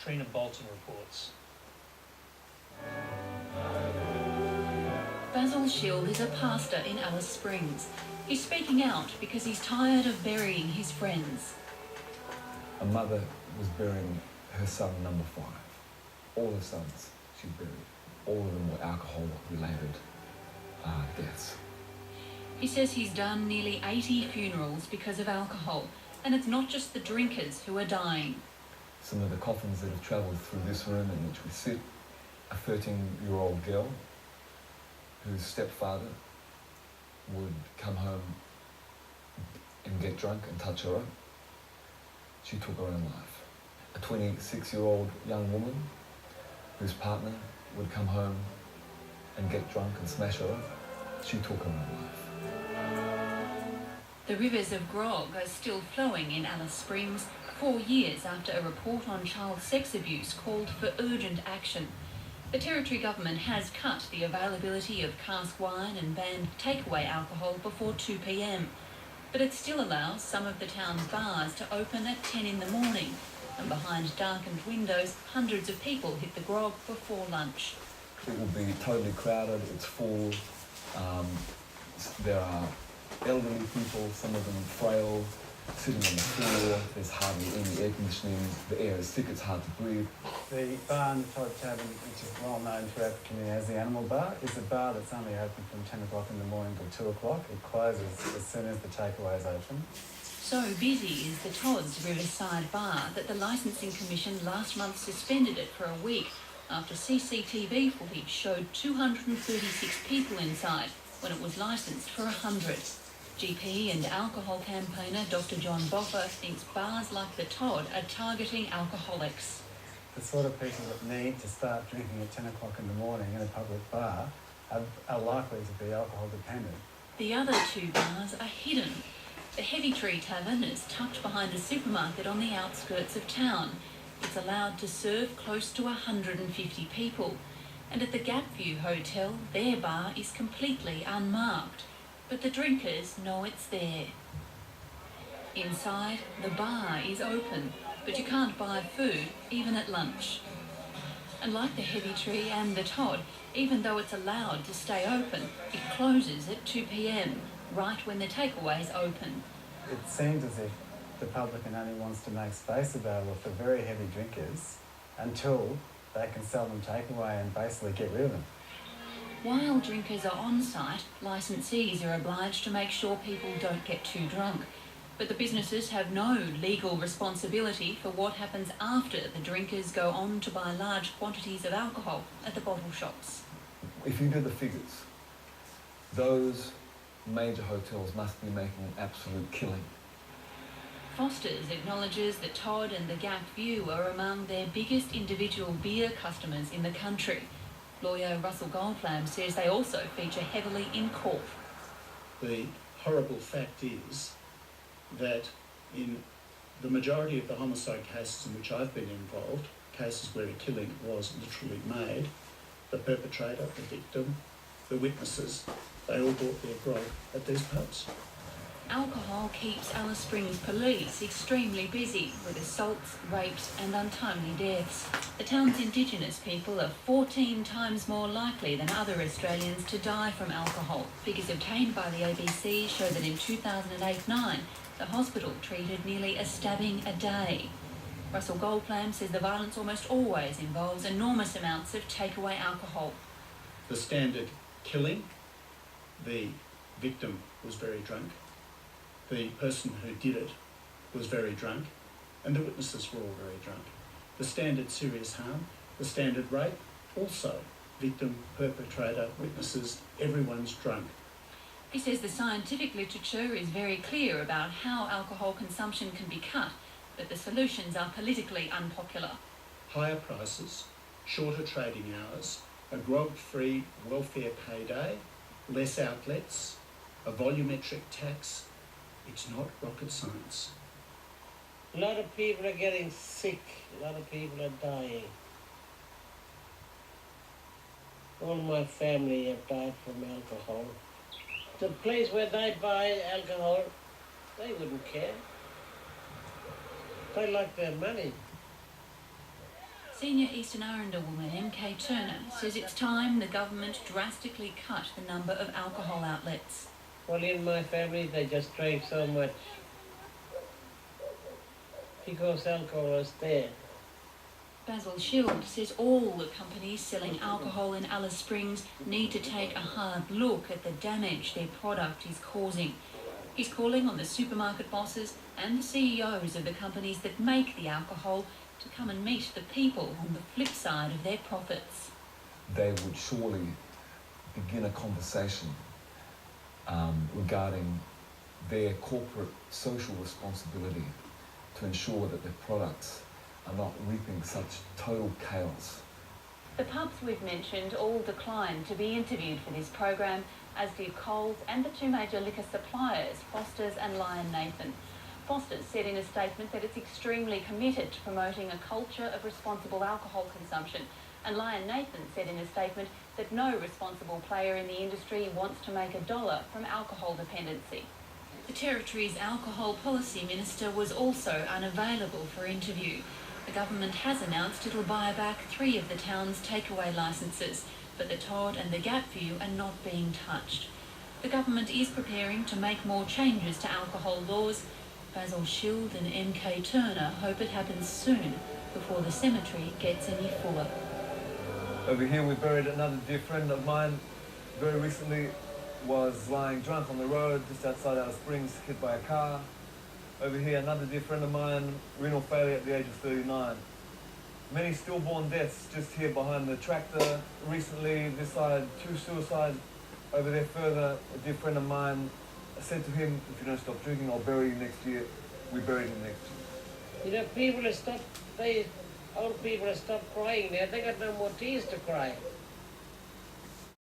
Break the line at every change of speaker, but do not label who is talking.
Trina Bolton reports.
Basil Shield is a pastor in Alice Springs. He's speaking out because he's tired of burying his friends.
A mother was burying her son number 5. All her sons she buried. All of them were alcohol-related deaths.
He says he's done nearly 80 funerals because of alcohol, and it's not just the drinkers who are dying.
Some of the coffins that have travelled through this room in which we sit, a 13-year-old girl whose stepfather would come home and get drunk and touch her. She took her own life. A 26-year-old young woman whose partner would come home and get drunk and smash her. She took her own life.
The rivers of Grog are still flowing in Alice Springs 4 years after a report on child sex abuse called for urgent action. The Territory Government has cut the availability of cask wine and banned takeaway alcohol before 2 p.m. But it still allows some of the town's bars to open at 10 in the morning. And behind darkened windows, hundreds of people hit the Grog before lunch.
It will be totally crowded, it's full. There are elderly people, some of them frail, sitting on the floor. There's hardly any air conditioning. The air is thick, it's hard to breathe.
The bar in the Todd Tavern, which is well known throughout the community as the Animal Bar, is a bar that's only open from 10 o'clock in the morning till 2 o'clock. It closes as soon as the takeaways open.
So busy is the Todd's Riverside Bar that the Licensing Commission last month suspended it for a week after CCTV footage showed 236 people inside when it was licensed for 100. GP and alcohol campaigner Dr. John Boffa thinks bars like the Todd are targeting alcoholics.
The sort of people that need to start drinking at 10 o'clock in the morning in a public bar are likely to be alcohol dependent.
The other 2 bars are hidden. The Heavy Tree Tavern is tucked behind a supermarket on the outskirts of town. It's allowed to serve close to 150 people. And at the Gapview Hotel, their bar is completely unmarked. But the drinkers know it's there. Inside, the bar is open, but you can't buy food, even at lunch. And like the Heavy Tree and the Todd, even though it's allowed to stay open, it closes at 2 p.m, right when the takeaways open.
It seems as if the publican only wants to make space available for very heavy drinkers until they can sell them takeaway and basically get rid of them.
While drinkers are on site, licensees are obliged to make sure people don't get too drunk. But the businesses have no legal responsibility for what happens after the drinkers go on to buy large quantities of alcohol at the bottle shops.
If you do the figures, those major hotels must be making an absolute killing.
Foster's acknowledges that Todd and the Gapview are among their biggest individual beer customers in the country. Lawyer Russell Goldflam says they also feature heavily in court.
The horrible fact is that in the majority of the homicide cases in which I've been involved, cases where a killing was literally made, the perpetrator, the victim, the witnesses, they all bought their grog at these pubs.
Alcohol keeps Alice Springs police extremely busy with assaults, rapes and untimely deaths. The town's Indigenous people are 14 times more likely than other Australians to die from alcohol. Figures obtained by the ABC show that in 2008-9, the hospital treated nearly a stabbing a day. Russell Goldflam says the violence almost always involves enormous amounts of takeaway alcohol.
The standard killing, the victim was very drunk. The person who did it was very drunk, and the witnesses were all very drunk. The standard serious harm, the standard rape, also victim, perpetrator, witnesses, everyone's drunk.
He says the scientific literature is very clear about how alcohol consumption can be cut, but the solutions are politically unpopular.
Higher prices, shorter trading hours, a grog-free welfare payday, less outlets, a volumetric tax. It's not rocket science.
A lot of people are getting sick. A lot of people are dying. All my family have died from alcohol. The place where they buy alcohol, they wouldn't care. They like their money.
Senior Eastern Islander woman MK Turner says it's time the government drastically cut the number of alcohol outlets.
Well, in my family, they just drank so much because alcohol was there.
Basil Shield says all the companies selling alcohol in Alice Springs need to take a hard look at the damage their product is causing. He's calling on the supermarket bosses and the CEOs of the companies that make the alcohol to come and meet the people on the flip side of their profits.
They would surely begin a conversation regarding their corporate social responsibility to ensure that their products are not reaping such total chaos.
The pubs we've mentioned all declined to be interviewed for this program, as did Coles and the two major liquor suppliers, Foster's and Lion Nathan. Foster's said in a statement that it's extremely committed to promoting a culture of responsible alcohol consumption, and Lion Nathan said in a statement that no responsible player in the industry wants to make a dollar from alcohol dependency. The Territory's alcohol policy minister was also unavailable for interview. The government has announced it'll buy back 3 of the town's takeaway licences, but the Todd and the Gapview are not being touched. The government is preparing to make more changes to alcohol laws. Basil Shield and MK Turner hope it happens soon, before the cemetery gets any fuller.
Over here we buried another dear friend of mine. Very recently was lying drunk on the road just outside Alice Springs, hit by a car. Over here another dear friend of mine, renal failure at the age of 39. Many stillborn deaths just here behind the tractor. Recently this side, 2 suicides. Over there further, a dear friend of mine, I said to him, if you don't stop drinking, I'll bury you next year. We buried him next year.
You know, old people have stopped crying now. They got no more tears to cry.